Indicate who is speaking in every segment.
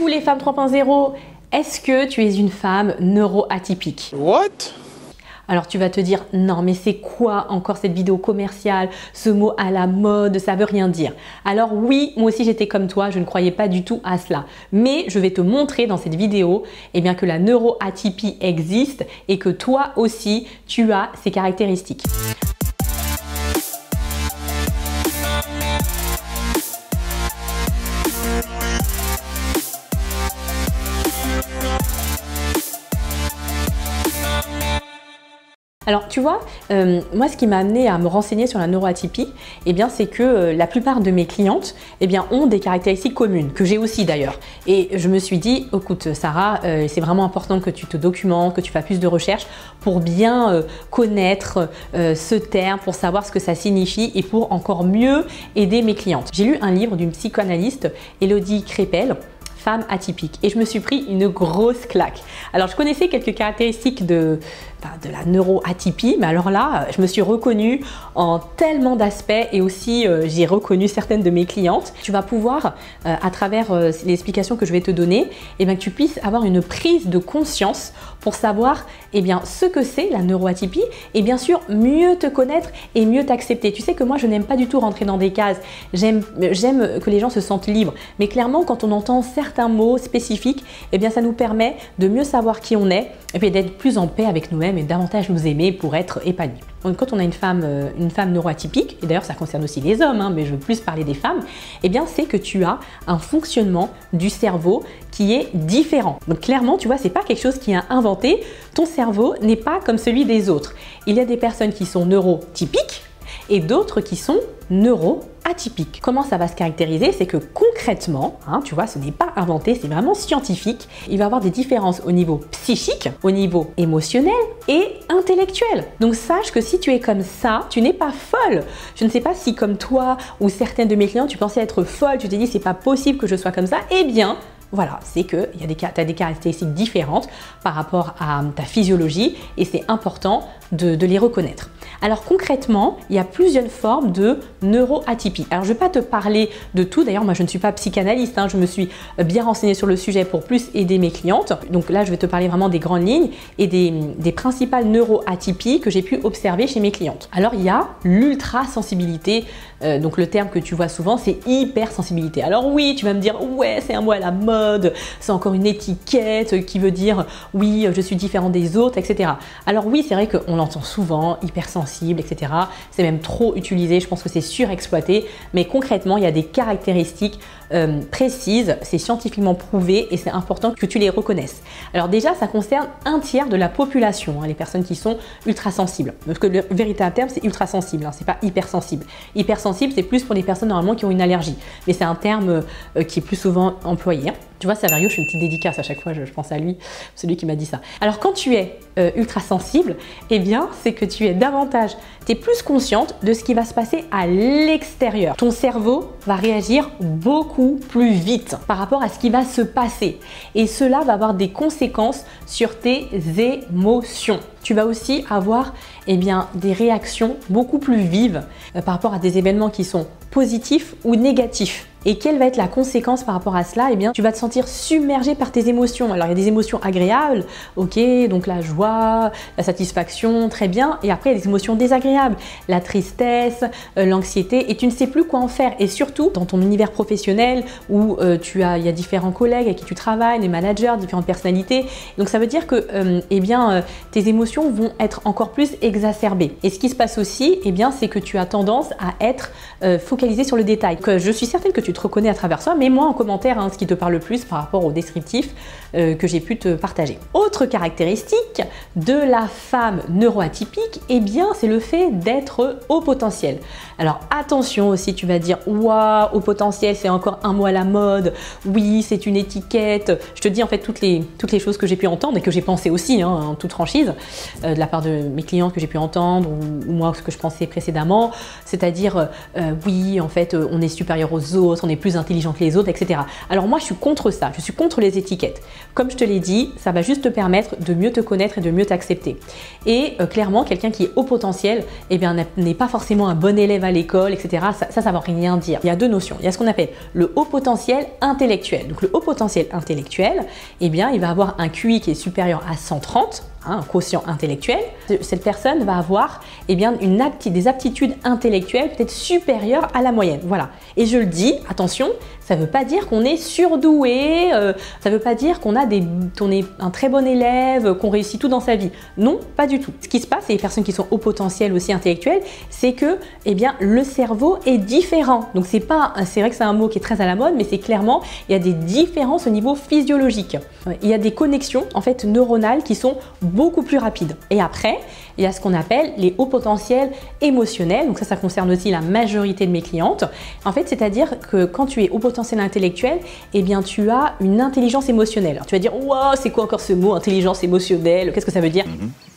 Speaker 1: Coucou les femmes 3.0, est-ce que tu es une femme neuroatypique?
Speaker 2: What?
Speaker 1: Alors tu vas te dire, non mais c'est quoi encore cette vidéo commerciale, ce mot à la mode, ça veut rien dire. Alors oui, moi aussi j'étais comme toi, je ne croyais pas du tout à cela. Mais je vais te montrer dans cette vidéo que la neuroatypie existe et que toi aussi tu as ces caractéristiques. Alors tu vois, moi ce qui m'a amené à me renseigner sur la neuroatypie, c'est que la plupart de mes clientes ont des caractéristiques communes, que j'ai aussi d'ailleurs. Et je me suis dit, écoute Sarah, c'est vraiment important que tu te documentes, que tu fasses plus de recherches pour bien connaître ce terme, pour savoir ce que ça signifie et pour encore mieux aider mes clientes. J'ai lu un livre d'une psychanalyste, Elodie Crépel, Femme atypique, et je me suis pris une grosse claque. Alors je connaissais quelques caractéristiques de la neuroatypie, mais alors là je me suis reconnue en tellement d'aspects et aussi j'ai reconnu certaines de mes clientes. Tu vas pouvoir à travers l'explication que je vais te donner, que tu puisses avoir une prise de conscience pour savoir ce que c'est la neuroatypie et bien sûr mieux te connaître et mieux t'accepter. Tu sais que moi je n'aime pas du tout rentrer dans des cases, j'aime que les gens se sentent libres, mais clairement quand on entend certains mots spécifiques, ça nous permet de mieux savoir qui on est et puis d'être plus en paix avec nous-mêmes et davantage nous aimer pour être épanouis. Donc quand on a une femme neuroatypique, et d'ailleurs ça concerne aussi les hommes, mais je veux plus parler des femmes, c'est que tu as un fonctionnement du cerveau qui est différent. Donc clairement, tu vois, c'est pas quelque chose qui est inventé. Ton cerveau n'est pas comme celui des autres. Il y a des personnes qui sont neurotypiques et d'autres qui sont neuroatypiques. Comment ça va se caractériser? C'est que concrètement, tu vois, ce n'est pas inventé, c'est vraiment scientifique. Il va y avoir des différences au niveau psychique, au niveau émotionnel et intellectuel. Donc sache que si tu es comme ça, tu n'es pas folle. Je ne sais pas si comme toi ou certaines de mes clients, tu pensais être folle, tu t'es dit c'est pas possible que je sois comme ça. Voilà, c'est que tu as des caractéristiques différentes par rapport à ta physiologie et c'est important de les reconnaître. Alors concrètement, il y a plusieurs formes de neuroatypie. Alors je ne vais pas te parler de tout, d'ailleurs moi je ne suis pas psychanalyste, je me suis bien renseignée sur le sujet pour plus aider mes clientes. Donc là je vais te parler vraiment des grandes lignes et des principales neuroatypies que j'ai pu observer chez mes clientes. Alors il y a l'ultrasensibilité, donc le terme que tu vois souvent c'est hypersensibilité. Alors oui, tu vas me dire ouais c'est un mot à la mode, c'est encore une étiquette qui veut dire oui je suis différent des autres, etc. Alors oui c'est vrai qu'on l'entend souvent, hypersensible, etc. C'est même trop utilisé, je pense que c'est surexploité, mais concrètement il y a des caractéristiques précises, c'est scientifiquement prouvé et c'est important que tu les reconnaisses. Alors déjà ça concerne un tiers de la population, les personnes qui sont ultrasensibles. Parce que le véritable terme c'est ultrasensible, c'est pas hypersensible. Hypersensible c'est plus pour les personnes normalement qui ont une allergie, mais c'est un terme qui est plus souvent employé. Tu vois, Saverio, je fais une petite dédicace à chaque fois, je pense à lui, celui qui m'a dit ça. Alors quand tu es ultra sensible, c'est que tu es davantage, tu es plus consciente de ce qui va se passer à l'extérieur. Ton cerveau va réagir beaucoup plus vite par rapport à ce qui va se passer. Et cela va avoir des conséquences sur tes émotions. Tu vas aussi avoir des réactions beaucoup plus vives par rapport à des événements qui sont positifs ou négatifs. Et quelle va être la conséquence par rapport à cela? Tu vas te sentir submergé par tes émotions. Alors il y a des émotions agréables, ok, donc la joie, la satisfaction, très bien. Et après il y a des émotions désagréables, la tristesse, l'anxiété, et tu ne sais plus quoi en faire. Et surtout dans ton univers professionnel où il y a différents collègues avec qui tu travailles, des managers, différentes personnalités. Donc ça veut dire que tes émotions vont être encore plus exacerbées. Et ce qui se passe aussi, c'est que tu as tendance à être focalisé sur le détail. Je suis certaine que tu te reconnais à travers ça, mets-moi en commentaire ce qui te parle le plus par rapport au descriptif que j'ai pu te partager. Autre caractéristique de la femme neuroatypique, c'est le fait d'être haut potentiel. Alors attention aussi, tu vas dire waouh, haut potentiel c'est encore un mot à la mode, oui c'est une étiquette. Je te dis en fait toutes les choses que j'ai pu entendre et que j'ai pensé aussi en toute franchise de la part de mes clientes que j'ai pu entendre ou moi ce que je pensais précédemment, c'est-à-dire oui, en fait, on est supérieur aux autres, on est plus intelligent que les autres, etc. Alors moi, je suis contre ça, je suis contre les étiquettes. Comme je te l'ai dit, ça va juste te permettre de mieux te connaître et de mieux t'accepter. Et clairement, quelqu'un qui est haut potentiel, eh bien, n'est pas forcément un bon élève à l'école, etc. Ça ne veut rien dire. Il y a deux notions. Il y a ce qu'on appelle le haut potentiel intellectuel. Donc le haut potentiel intellectuel, eh bien, il va avoir un QI qui est supérieur à 130, un quotient intellectuel. Cette personne va avoir eh bien, des aptitudes intellectuelles peut-être supérieures à la moyenne. Voilà. Et je le dis, attention, ça ne veut pas dire qu'on est surdoué, ça ne veut pas dire qu'on est un très bon élève, qu'on réussit tout dans sa vie. Non, pas du tout. Ce qui se passe, et les personnes qui sont haut potentiel aussi intellectuel, c'est que eh bien, le cerveau est différent. Donc c'est vrai que c'est un mot qui est très à la mode, mais c'est clairement, il y a des différences au niveau physiologique. Il y a des connexions en fait neuronales qui sont beaucoup plus rapides. Et après, il y a ce qu'on appelle les hauts potentiels émotionnels. Donc ça concerne aussi la majorité de mes clientes. En fait, c'est-à-dire que quand tu es haut potentiel intellectuel, eh bien, tu as une intelligence émotionnelle. Alors, tu vas dire, wow, c'est quoi encore ce mot, intelligence émotionnelle? Qu'est-ce que ça veut dire?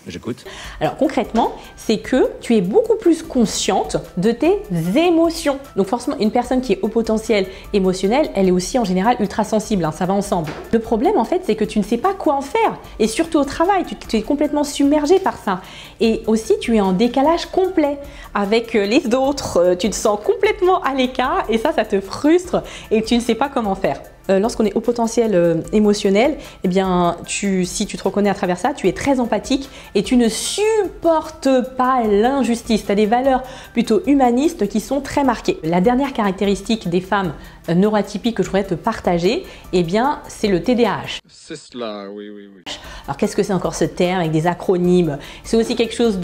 Speaker 2: J'écoute.
Speaker 1: Alors concrètement, c'est que tu es beaucoup plus consciente de tes émotions. Donc forcément, une personne qui est haut potentiel émotionnel, elle est aussi en général ultra sensible, hein, ça va ensemble. Le problème en fait, c'est que tu ne sais pas quoi en faire. Et surtout au travail, tu es complètement submergé par ça. Et aussi, tu es en décalage complet avec les autres. Tu te sens complètement à l'écart et ça te frustre et tu ne sais pas comment faire. Lorsqu'on est au potentiel émotionnel, eh bien, si tu te reconnais à travers ça, tu es très empathique et tu ne supportes pas l'injustice. Tu as des valeurs plutôt humanistes qui sont très marquées. La dernière caractéristique des femmes neuroatypiques que je voudrais te partager, eh bien, c'est le TDAH.
Speaker 2: C'est cela, oui.
Speaker 1: Alors, qu'est-ce que c'est encore ce terme avec des acronymes? C'est aussi quelque chose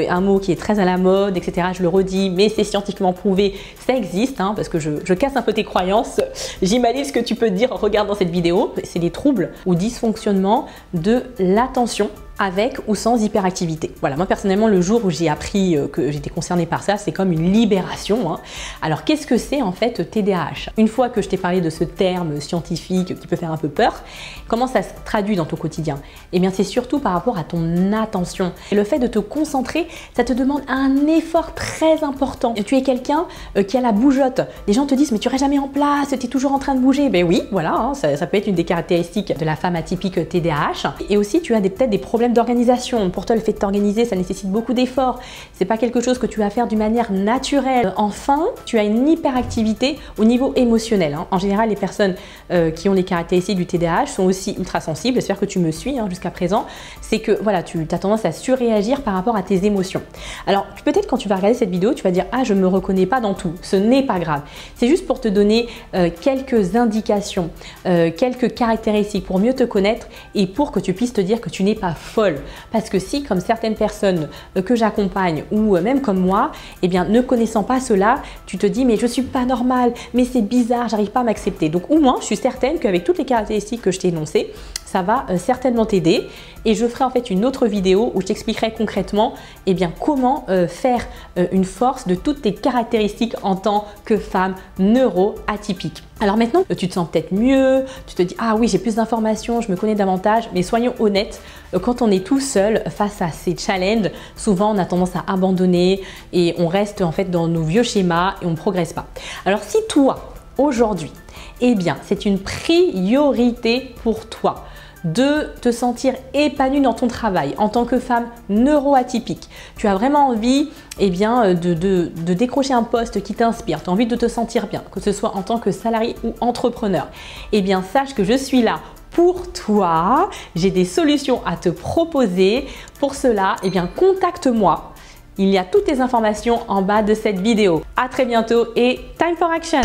Speaker 1: un mot qui est très à la mode, etc. Je le redis, mais c'est scientifiquement prouvé, ça existe, hein, parce que je casse un peu tes croyances. J'imagine ce que tu peux te dire en regardant cette vidéo. C'est des troubles ou dysfonctionnements de l'attention avec ou sans hyperactivité. Voilà, moi personnellement, le jour où j'ai appris que j'étais concernée par ça, c'est comme une libération, hein. Alors, qu'est-ce que c'est en fait TDAH? Une fois que je t'ai parlé de ce terme scientifique qui peut faire un peu peur, comment ça se traduit dans ton quotidien? Eh bien, c'est surtout par rapport à ton attention. Et le fait de te concentrer, ça te demande un effort très important. Et tu es quelqu'un qui a la bougeotte. Les gens te disent, mais tu restes jamais en place, tu es toujours en train de bouger. Ben oui, voilà, hein, ça peut être une des caractéristiques de la femme atypique TDAH. Et aussi, tu as peut-être des problèmes d'organisation. Pour toi, le fait de t'organiser, ça nécessite beaucoup d'efforts. C'est pas quelque chose que tu vas faire d'une manière naturelle. Enfin, tu as une hyperactivité au niveau émotionnel, hein. En général, les personnes qui ont les caractéristiques du TDAH sont aussi ultra sensibles. J'espère que tu me suis, hein, jusqu'à présent. C'est que voilà, tu as tendance à surréagir par rapport à tes émotions. Alors, peut-être quand tu vas regarder cette vidéo, tu vas dire « Ah, je ne me reconnais pas dans tout ». Ce n'est pas grave. C'est juste pour te donner quelques indications, quelques caractéristiques pour mieux te connaître et pour que tu puisses te dire que tu n'es pas folle. Parce que si, comme certaines personnes que j'accompagne ou même comme moi, eh bien, ne connaissant pas cela, tu te dis mais je suis pas normale, mais c'est bizarre, j'arrive pas à m'accepter. Donc au moins, je suis certaine qu'avec toutes les caractéristiques que je t'ai énoncées, ça va certainement t'aider. Et je ferai en fait une autre vidéo où je t'expliquerai concrètement eh bien, comment faire une force de toutes tes caractéristiques en tant que femme neuroatypique. Alors maintenant, tu te sens peut-être mieux, tu te dis « Ah oui, j'ai plus d'informations, je me connais davantage », mais soyons honnêtes, quand on est tout seul face à ces challenges, souvent on a tendance à abandonner et on reste en fait dans nos vieux schémas et on ne progresse pas. Alors si toi, aujourd'hui, eh bien, c'est une priorité pour toi de te sentir épanouie dans ton travail en tant que femme neuroatypique. Tu as vraiment envie eh bien, de décrocher un poste qui t'inspire, tu as envie de te sentir bien, que ce soit en tant que salarié ou entrepreneur. Eh bien, sache que je suis là pour toi, j'ai des solutions à te proposer. Pour cela, eh bien, contacte-moi. Il y a toutes les informations en bas de cette vidéo. À très bientôt et time for action!